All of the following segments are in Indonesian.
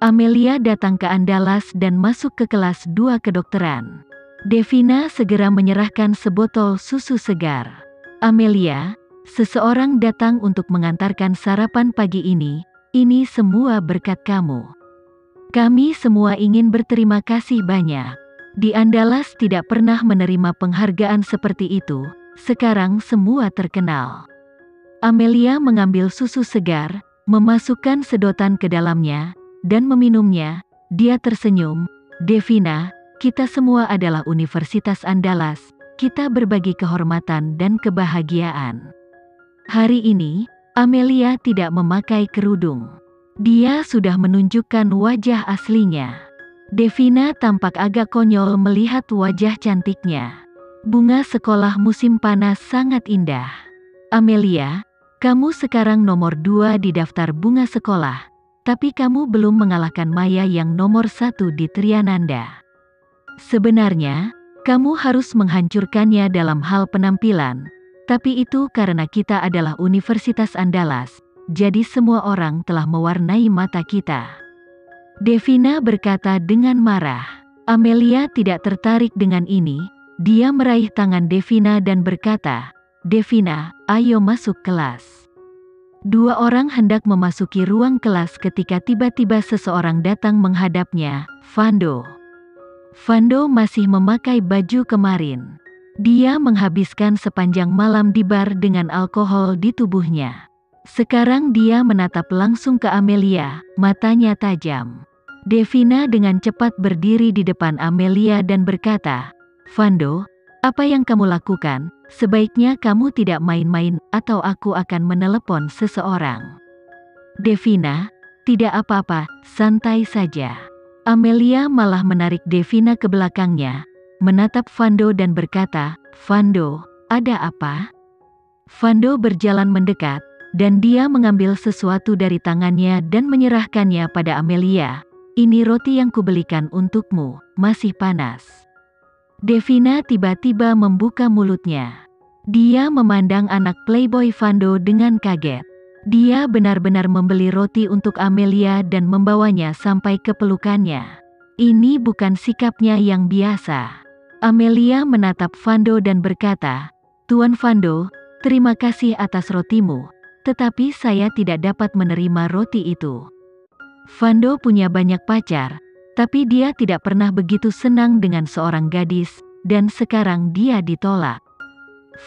Amelia datang ke Andalas dan masuk ke kelas 2 kedokteran. Devina segera menyerahkan sebotol susu segar. Amelia, seseorang datang untuk mengantarkan sarapan pagi ini semua berkat kamu. Kami semua ingin berterima kasih banyak. Di Andalas tidak pernah menerima penghargaan seperti itu, sekarang semua terkenal. Amelia mengambil susu segar, memasukkan sedotan ke dalamnya, dan meminumnya. Dia tersenyum. Devina, kita semua adalah Universitas Andalas, kita berbagi kehormatan dan kebahagiaan. Hari ini, Amelia tidak memakai kerudung. Dia sudah menunjukkan wajah aslinya. Devina tampak agak konyol melihat wajah cantiknya. Bunga sekolah musim panas sangat indah. Amelia, kamu sekarang nomor 2 di daftar bunga sekolah, tapi kamu belum mengalahkan Maya yang nomor 1 di Triananda. Sebenarnya, kamu harus menghancurkannya dalam hal penampilan, tapi itu karena kita adalah Universitas Andalas, jadi semua orang telah mewarnai mata kita. Devina berkata dengan marah. Amelia tidak tertarik dengan ini. Dia meraih tangan Devina dan berkata, Devina, ayo masuk kelas. Dua orang hendak memasuki ruang kelas ketika tiba-tiba seseorang datang menghadapnya, Vando. Vando masih memakai baju kemarin. Dia menghabiskan sepanjang malam di bar dengan alkohol di tubuhnya. Sekarang dia menatap langsung ke Amelia, matanya tajam. Devina dengan cepat berdiri di depan Amelia dan berkata, Vando, apa yang kamu lakukan? Sebaiknya kamu tidak main-main atau aku akan menelepon seseorang. Devina, tidak apa-apa, santai saja. Amelia malah menarik Devina ke belakangnya, menatap Vando dan berkata, Vando, ada apa? Vando berjalan mendekat, dan dia mengambil sesuatu dari tangannya dan menyerahkannya pada Amelia. Ini roti yang kubelikan untukmu, masih panas. Devina tiba-tiba membuka mulutnya. Dia memandang anak playboy Vando dengan kaget. Dia benar-benar membeli roti untuk Amelia dan membawanya sampai ke pelukannya. Ini bukan sikapnya yang biasa. Amelia menatap Vando dan berkata, Tuan Vando, terima kasih atas rotimu, tetapi saya tidak dapat menerima roti itu. Vando punya banyak pacar, tapi dia tidak pernah begitu senang dengan seorang gadis, dan sekarang dia ditolak.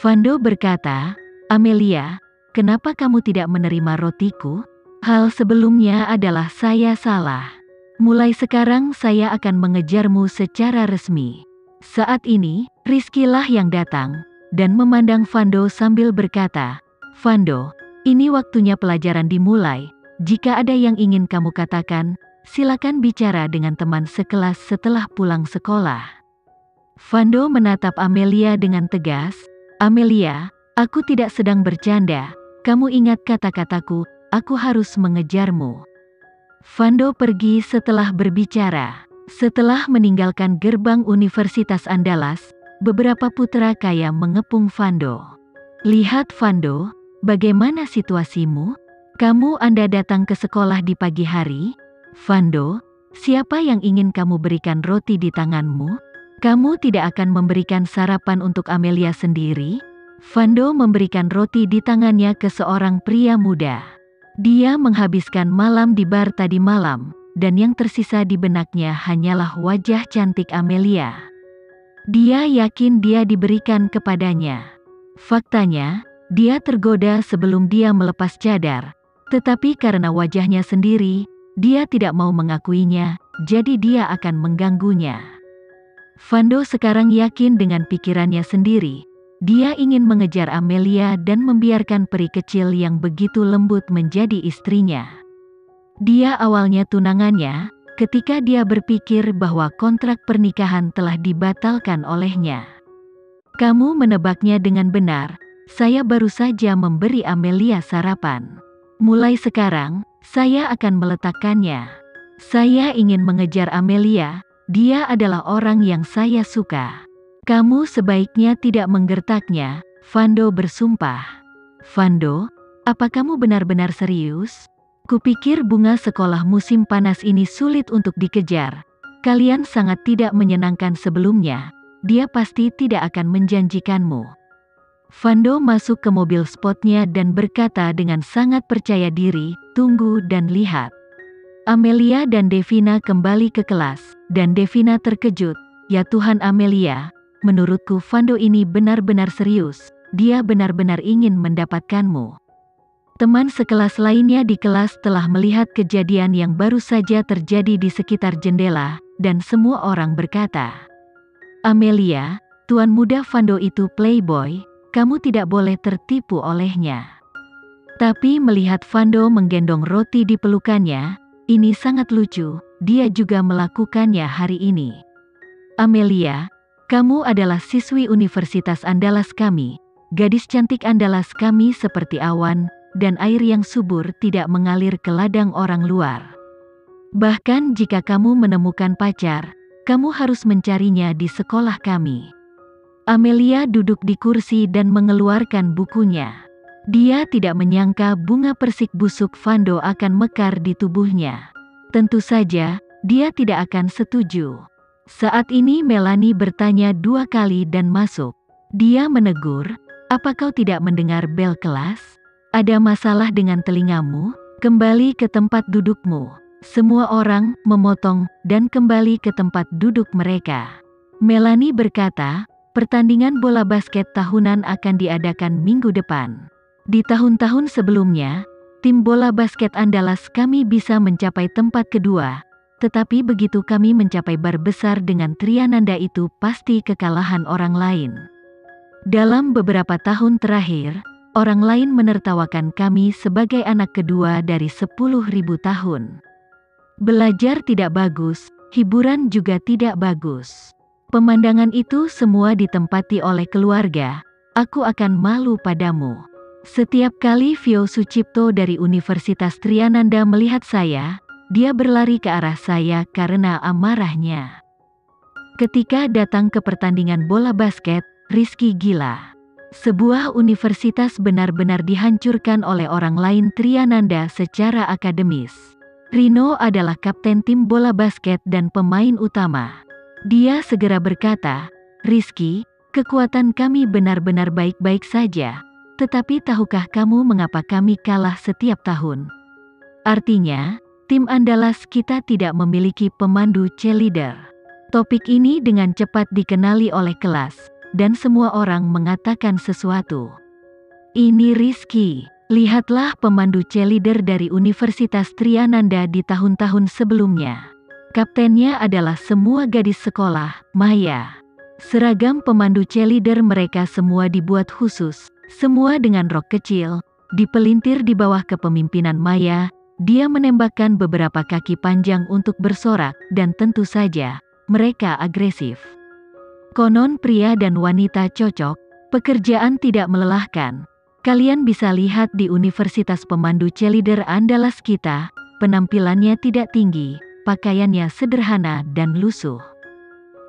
Vando berkata, Amelia, kenapa kamu tidak menerima rotiku? Hal sebelumnya adalah saya salah. Mulai sekarang saya akan mengejarmu secara resmi. Saat ini, Rizky lah yang datang, dan memandang Vando sambil berkata, Vando, ini waktunya pelajaran dimulai. Jika ada yang ingin kamu katakan, silakan bicara dengan teman sekelas setelah pulang sekolah. Vando menatap Amelia dengan tegas. Amelia, aku tidak sedang bercanda. Kamu ingat kata-kataku, aku harus mengejarmu. Vando pergi setelah berbicara. Setelah meninggalkan gerbang Universitas Andalas, beberapa putra kaya mengepung Vando. Lihat Vando, bagaimana situasimu? Anda datang ke sekolah di pagi hari? Vando, siapa yang ingin kamu berikan roti di tanganmu? Kamu tidak akan memberikan sarapan untuk Amelia sendiri? Vando memberikan roti di tangannya ke seorang pria muda. Dia menghabiskan malam di bar tadi malam, dan yang tersisa di benaknya hanyalah wajah cantik Amelia. Dia yakin dia diberikan kepadanya. Faktanya, dia tergoda sebelum dia melepas cadar. Tetapi karena wajahnya sendiri, dia tidak mau mengakuinya, jadi dia akan mengganggunya. Vando sekarang yakin dengan pikirannya sendiri. Dia ingin mengejar Amelia dan membiarkan peri kecil yang begitu lembut menjadi istrinya. Dia awalnya tunangannya, ketika dia berpikir bahwa kontrak pernikahan telah dibatalkan olehnya. Kamu menebaknya dengan benar, saya baru saja memberi Amelia sarapan. Mulai sekarang, saya akan meletakkannya. Saya ingin mengejar Amelia, dia adalah orang yang saya suka. Kamu sebaiknya tidak menggertaknya, Vando bersumpah. Vando, apa kamu benar-benar serius? Kupikir bunga sekolah musim panas ini sulit untuk dikejar. Kalian sangat tidak menyenangkan sebelumnya. Dia pasti tidak akan menjanjikanmu. Vando masuk ke mobil sportnya dan berkata dengan sangat percaya diri, tunggu dan lihat. Amelia dan Devina kembali ke kelas, dan Devina terkejut. Ya Tuhan Amelia, menurutku Vando ini benar-benar serius. Dia benar-benar ingin mendapatkanmu. Teman sekelas lainnya di kelas telah melihat kejadian yang baru saja terjadi di sekitar jendela, dan semua orang berkata, Amelia, tuan muda Vando itu playboy, kamu tidak boleh tertipu olehnya. Tapi melihat Vando menggendong roti di pelukannya, ini sangat lucu, dia juga melakukannya hari ini. Amelia, kamu adalah siswi universitas andalas kami, gadis cantik andalas kami seperti awan, dan air yang subur tidak mengalir ke ladang orang luar. Bahkan jika kamu menemukan pacar, kamu harus mencarinya di sekolah kami. Amelia duduk di kursi dan mengeluarkan bukunya. Dia tidak menyangka bunga persik busuk Vando akan mekar di tubuhnya. Tentu saja, dia tidak akan setuju. Saat ini Melanie bertanya 2 kali dan masuk. Dia menegur, apa kau tidak mendengar bel kelas? Ada masalah dengan telingamu? Kembali ke tempat dudukmu. Semua orang memotong dan kembali ke tempat duduk mereka. Melanie berkata, pertandingan bola basket tahunan akan diadakan minggu depan. Di tahun-tahun sebelumnya, tim bola basket andalas kami bisa mencapai tempat kedua. Tetapi begitu kami mencapai bar besar dengan Triananda itu pasti kekalahan orang lain. Dalam beberapa tahun terakhir, orang lain menertawakan kami sebagai anak kedua dari 10.000 tahun. Belajar tidak bagus, hiburan juga tidak bagus. Pemandangan itu semua ditempati oleh keluarga. Aku akan malu padamu. Setiap kali Vio Sucipto dari Universitas Triananda melihat saya, dia berlari ke arah saya karena amarahnya. Ketika datang ke pertandingan bola basket, Rizky gila. Sebuah universitas benar-benar dihancurkan oleh orang lain Triananda secara akademis. Rino adalah kapten tim bola basket dan pemain utama. Dia segera berkata, Rizky, kekuatan kami benar-benar baik-baik saja. Tetapi tahukah kamu mengapa kami kalah setiap tahun? Artinya, tim andalas kita tidak memiliki pemandu cheerleader. Topik ini dengan cepat dikenali oleh kelas, dan semua orang mengatakan sesuatu. Ini Rizky, lihatlah pemandu cheerleader dari Universitas Triananda di tahun-tahun sebelumnya. Kaptennya adalah semua gadis sekolah, Maya. Seragam pemandu cheerleader mereka semua dibuat khusus, semua dengan rok kecil, dipelintir di bawah kepemimpinan Maya. Dia menembakkan beberapa kaki panjang untuk bersorak, dan tentu saja, mereka agresif. Konon pria dan wanita cocok, pekerjaan tidak melelahkan. Kalian bisa lihat di Universitas Pemandu Cheerleader andalas kita, penampilannya tidak tinggi, pakaiannya sederhana dan lusuh.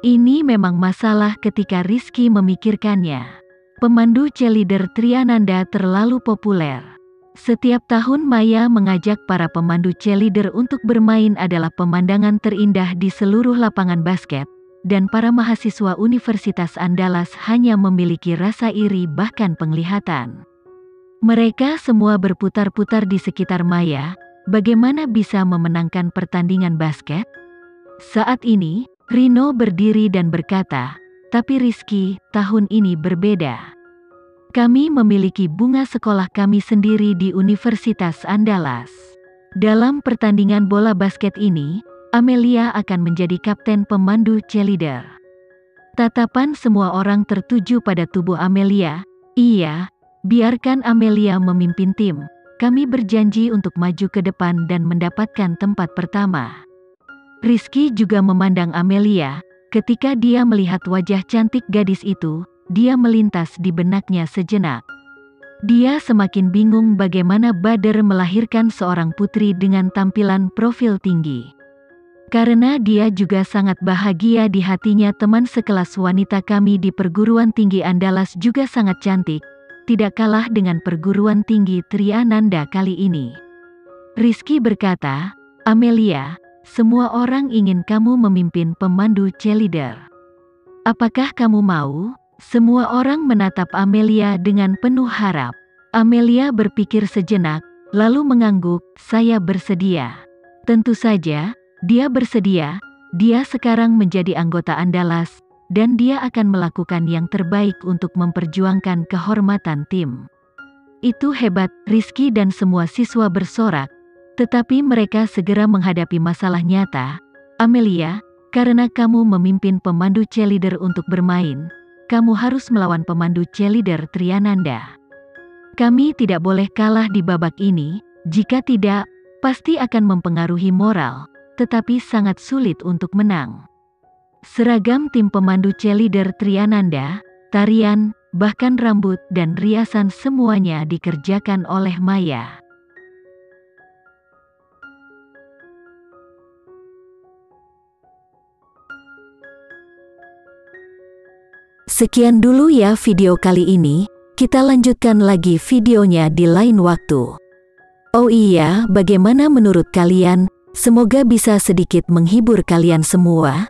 Ini memang masalah ketika Rizky memikirkannya. Pemandu cheerleader Triananda terlalu populer. Setiap tahun Maya mengajak para pemandu cheerleader untuk bermain adalah pemandangan terindah di seluruh lapangan basket, dan para mahasiswa Universitas Andalas hanya memiliki rasa iri bahkan penglihatan. Mereka semua berputar-putar di sekitar Maya, bagaimana bisa memenangkan pertandingan basket? Saat ini, Rino berdiri dan berkata, tapi Rizky, tahun ini berbeda. Kami memiliki bunga sekolah kami sendiri di Universitas Andalas. Dalam pertandingan bola basket ini, Amelia akan menjadi kapten pemandu cheerleader. Tatapan semua orang tertuju pada tubuh Amelia. Iya, biarkan Amelia memimpin tim. Kami berjanji untuk maju ke depan dan mendapatkan tempat pertama. Rizky juga memandang Amelia. Ketika dia melihat wajah cantik gadis itu, dia melintas di benaknya sejenak. Dia semakin bingung bagaimana Bader melahirkan seorang putri dengan tampilan profil tinggi. Karena dia juga sangat bahagia di hatinya teman sekelas wanita kami di perguruan tinggi Andalas juga sangat cantik, tidak kalah dengan perguruan tinggi Triananda kali ini. Rizky berkata, "Amelia, semua orang ingin kamu memimpin pemandu cheerleader. Apakah kamu mau?" Semua orang menatap Amelia dengan penuh harap. Amelia berpikir sejenak, lalu mengangguk, "Saya bersedia." Tentu saja, dia bersedia. Dia sekarang menjadi anggota Andalas, dan dia akan melakukan yang terbaik untuk memperjuangkan kehormatan tim. Itu hebat, Rizky dan semua siswa bersorak. Tetapi mereka segera menghadapi masalah nyata. "Amelia, karena kamu memimpin pemandu cheerleader untuk bermain, kamu harus melawan pemandu cheerleader Triananda. Kami tidak boleh kalah di babak ini, jika tidak, pasti akan mempengaruhi moral, tetapi sangat sulit untuk menang." Seragam tim pemandu cheerleader Triananda, tarian, bahkan rambut dan riasan semuanya dikerjakan oleh Maya. Sekian dulu ya video kali ini, kita lanjutkan lagi videonya di lain waktu. Oh iya, bagaimana menurut kalian? Semoga bisa sedikit menghibur kalian semua.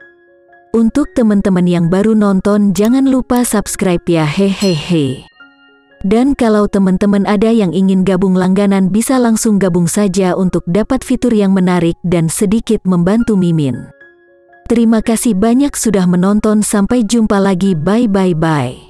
Untuk teman-teman yang baru nonton, jangan lupa subscribe ya, hehehe. Dan kalau teman-teman ada yang ingin gabung langganan, bisa langsung gabung saja untuk dapat fitur yang menarik dan sedikit membantu Mimin. Terima kasih banyak sudah menonton, sampai jumpa lagi, bye.